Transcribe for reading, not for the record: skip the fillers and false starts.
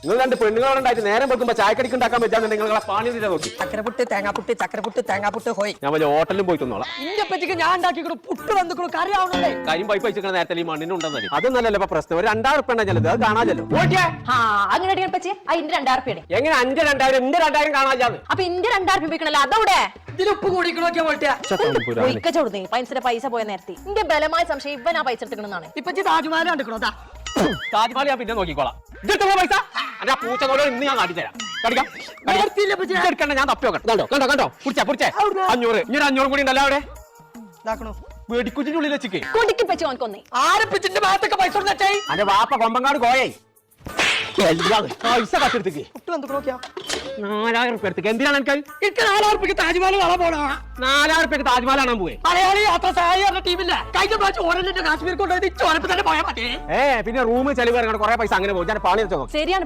നിങ്ങൾ രണ്ട് പെണ്ണുങ്ങളുണ്ടായിട്ട് നേരം വെക്കുമ്പോ ചായക്കടിക്ക് ഉണ്ടാക്കാൻ പറ്റാന്ന് നിങ്ങളെ പാണി നോക്കി. ചക്കരപുട്ട് തേങ്ങാപ്പുട്ട് ഹോയ്. ഞാൻ വലിയ ഹോട്ടലിലും പോയി തന്നോളാം. ഇന്റെ പറ്റിക്ക് ഞാൻ ഉണ്ടാക്കിക്കണു പുട്ട് വന്നിക്കണു കറി ആവണല്ലേ. കാര്യം പൈപ്പ് വെച്ചിരിക്കുന്ന നേരത്തെ ഈ മണ്ണിനുണ്ടെന്നല്ലേ. അതൊന്നല്ലല്ലോ ഇപ്പൊ പ്രശ്നം. ഒരു 2000 ഉറുപ്പിക ചെല്ലത് അത് കാണാമല്ലോ. അങ്ങനെ പറ്റി അതിന്റെ 2000 എങ്ങനെ 5 2000 എന്റെ 2000 കാണാൻ? അപ്പൊ ഇന്റെ 2000 ഉപയോഗിക്കണല്ലോ അതവിടെ ഇതിലുപ്പ് കൂടിക്കണോക്കിയാ പോയിട്ടാ പൈസയുടെ പൈസ പോയ നേരത്തെ എന്റെ ബലമായ സംശയം ഇവൻ ആ പൈസ എടുക്കണമെന്നാണ്. ഇപ്പൊ താജ്മഹൽ കണ്ടിക്കണോ? താജ്മഹൽ ഞാൻ പിന്നെ നോക്കിക്കോളാം. പൈസ എന്റെ പൂച്ചനോട് ഇന്ന് ഞാൻ കാട്ടിത്തരാം. ഞാൻ തപ്പി നോക്കാം. കണ്ടോ പിടിച്ചേ 500. ഇനി 500 കൂടി ഉണ്ടല്ലോ അവിടെ. വെടിക്കുറ്റിന്റെ ഉള്ളിൽ വെച്ചിക്കേ കൊടിക്ക് പറ്റി ഓൻക്കൊന്നേ ആരപ്പിച്ചിന്റെ ഭാഗത്തൊക്കെ പൈസ കൊടുത്തേ. അന്റെ വാപ്പ കൊമ്പങ്ങാട് കോയേ പൈസ കട്ടെടുത്തേക്ക് പുട്ട് വന്നിക്കണോക്കിയാ 4000 ഉറുപ്പിക എടുത്തേക്ക്. എന്തിനാണ് എനിക്ക് എനിക്ക് 4000 ഉറുപ്പിക്ക് താജ്മഹൽ കാണാൻ പോണോ? 4000 ഉറുപ്പിക്ക് താജ്മഹൽ കാണാൻ പോവേ. മലയാളി യാത്ര സഹായിക്കുന്ന ടീമില്ല. കഴിഞ്ഞ പ്രാവശ്യം ഓരോ കാശ്മീർ കൊണ്ടുപോയി ചോരപ്പ് തന്നെ പോയാൽ മതി. പിന്നെ റൂം ചെലവ് ഇറങ്ങണം കുറെ പൈസ അങ്ങനെ പോകും. ഞാൻ പാണി വെച്ചോ. ശരിയാണ്